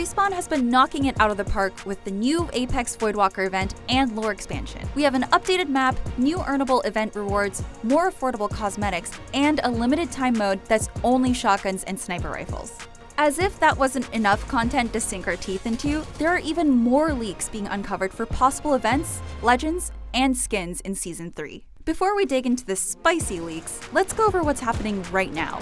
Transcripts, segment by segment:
Respawn has been knocking it out of the park with the new Apex Voidwalker event and lore expansion. We have an updated map, new earnable event rewards, more affordable cosmetics, and a limited time mode that's only shotguns and sniper rifles. As if that wasn't enough content to sink our teeth into, there are even more leaks being uncovered for possible events, legends, and skins in Season 3. Before we dig into the spicy leaks, let's go over what's happening right now.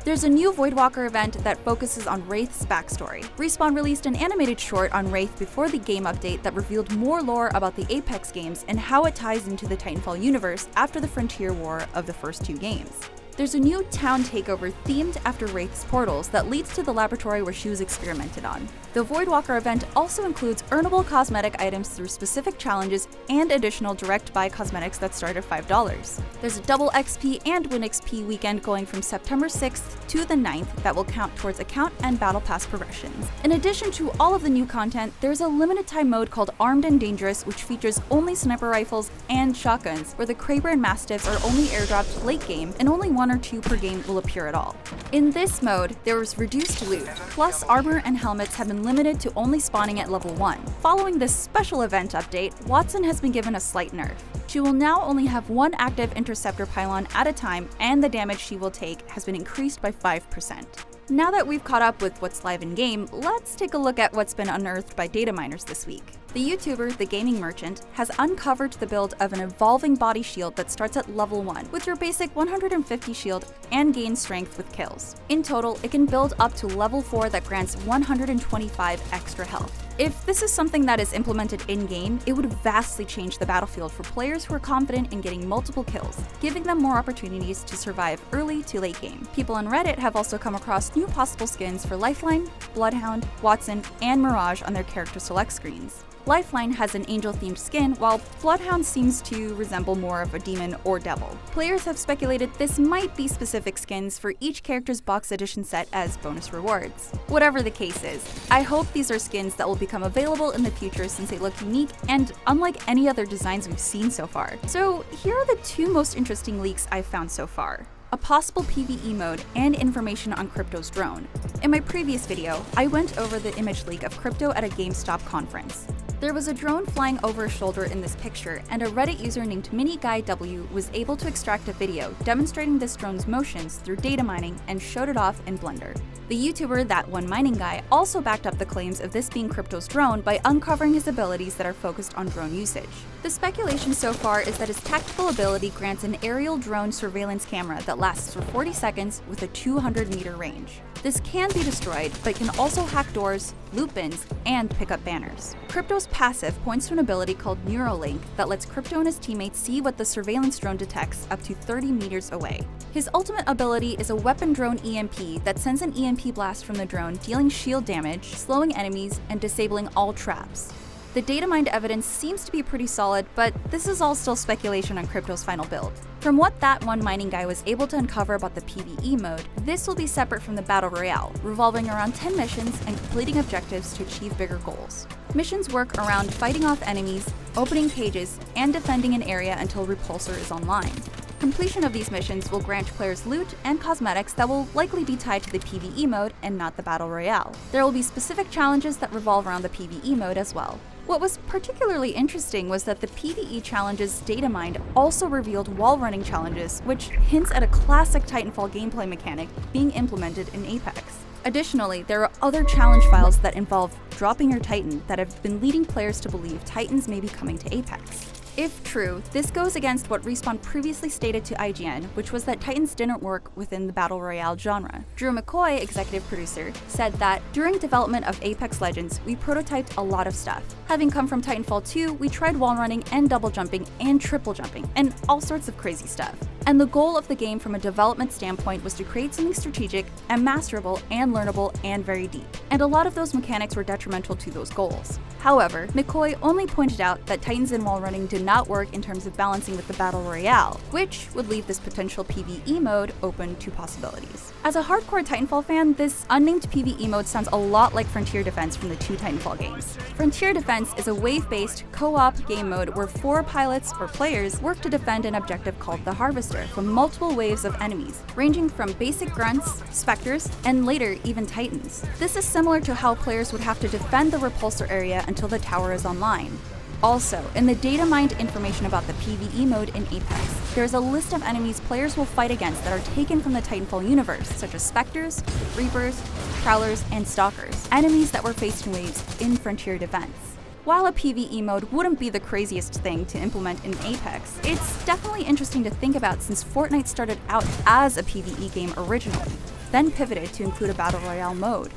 There's a new Voidwalker event that focuses on Wraith's backstory. Respawn released an animated short on Wraith before the game update that revealed more lore about the Apex games and how it ties into the Titanfall universe after the Frontier War of the first two games. There's a new town takeover themed after Wraith's portals that leads to the laboratory where she was experimented on. The Voidwalker event also includes earnable cosmetic items through specific challenges and additional direct buy cosmetics that start at $5. There's a double XP and Win XP weekend going from September 6th to the 9th that will count towards account and battle pass progressions. In addition to all of the new content, there's a limited time mode called Armed and Dangerous, which features only sniper rifles and shotguns, where the Kraber and Mastiffs are only airdropped late game and only 1 or 2 per game will appear at all. In this mode, there was reduced loot, plus armor and helmets have been limited to only spawning at level 1. Following this special event update, Wattson has been given a slight nerf. She will now only have 1 active interceptor pylon at a time, and the damage she will take has been increased by 5%. Now that we've caught up with what's live in-game, let's take a look at what's been unearthed by data miners this week. The YouTuber, The Gaming Merchant, has uncovered the build of an evolving body shield that starts at level 1, with your basic 150 shield and gains strength with kills. In total, it can build up to level 4 that grants 125 extra health. If this is something that is implemented in-game, it would vastly change the battlefield for players who are confident in getting multiple kills, giving them more opportunities to survive early to late game. People on Reddit have also come across new possible skins for Lifeline, Bloodhound, Wattson, and Mirage on their character select screens. Lifeline has an angel-themed skin, while Bloodhound seems to resemble more of a demon or devil. Players have speculated this might be specific skins for each character's box edition set as bonus rewards. Whatever the case is, I hope these are skins that will become available in the future since they look unique and unlike any other designs we've seen so far. So here are the 2 most interesting leaks I've found so far: a possible PvE mode, and information on Crypto's drone. In my previous video, I went over the image leak of Crypto at a GameStop conference. There was a drone flying over his shoulder in this picture, and a Reddit user named MiniGuyW was able to extract a video demonstrating this drone's motions through data mining and showed it off in Blender. The YouTuber That One Mining Guy also backed up the claims of this being Crypto's drone by uncovering his abilities that are focused on drone usage. The speculation so far is that his tactical ability grants an aerial drone surveillance camera that lasts for 40 seconds with a 200-meter range. This can be destroyed, but can also hack doors, loot bins, and pick up banners. Crypto's passive points to an ability called Neuralink that lets Crypto and his teammates see what the surveillance drone detects up to 30 meters away. His ultimate ability is a weapon drone EMP that sends an EMP blast from the drone, dealing shield damage, slowing enemies, and disabling all traps. The data mined evidence seems to be pretty solid, but this is all still speculation on Crypto's final build. From what That One Mining Guy was able to uncover about the PvE mode, this will be separate from the Battle Royale, revolving around 10 missions and completing objectives to achieve bigger goals. Missions work around fighting off enemies, opening cages, and defending an area until Repulsor is online. Completion of these missions will grant players loot and cosmetics that will likely be tied to the PvE mode and not the Battle Royale. There will be specific challenges that revolve around the PvE mode as well. What was particularly interesting was that the PvE challenges data mined also revealed wall running challenges, which hints at a classic Titanfall gameplay mechanic being implemented in Apex. Additionally, there are other challenge files that involve dropping your Titan that have been leading players to believe Titans may be coming to Apex. If true, this goes against what Respawn previously stated to IGN, which was that Titans didn't work within the Battle Royale genre. Drew McCoy, executive producer, said that during development of Apex Legends, we prototyped a lot of stuff. Having come from Titanfall 2, we tried wall running and double jumping and triple jumping, and all sorts of crazy stuff. And the goal of the game from a development standpoint was to create something strategic and masterable and learnable and very deep. And a lot of those mechanics were detrimental to those goals. However, McCoy only pointed out that Titans and wall running did not work in terms of balancing with the Battle Royale, which would leave this potential PvE mode open to possibilities. As a hardcore Titanfall fan, this unnamed PvE mode sounds a lot like Frontier Defense from the 2 Titanfall games. Frontier Defense is a wave-based, co-op game mode where 4 pilots or players work to defend an objective called the Harvest roster from multiple waves of enemies, ranging from basic grunts, specters, and later even titans. This is similar to how players would have to defend the repulsor area until the tower is online. Also, in the data mined information about the PvE mode in Apex, there's a list of enemies players will fight against that are taken from the Titanfall universe, such as Spectres, Reapers, Prowlers, and Stalkers, enemies that were faced in waves in Frontier Defense. While a PvE mode wouldn't be the craziest thing to implement in Apex, it's definitely interesting to think about since Fortnite started out as a PvE game originally, then pivoted to include a Battle Royale mode.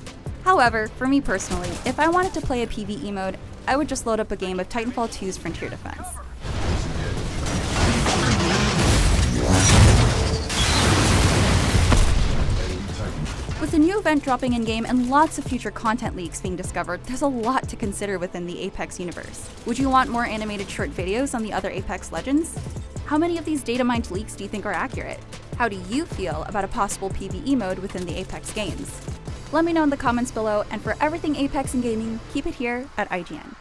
However, for me personally, if I wanted to play a PvE mode, I would just load up a game of Titanfall 2's Frontier Defense. With the new event dropping in-game and lots of future content leaks being discovered, there's a lot to consider within the Apex universe. Would you want more animated short videos on the other Apex legends? How many of these data mined leaks do you think are accurate? How do you feel about a possible PvE mode within the Apex games? Let me know in the comments below, and for everything Apex and gaming, keep it here at IGN.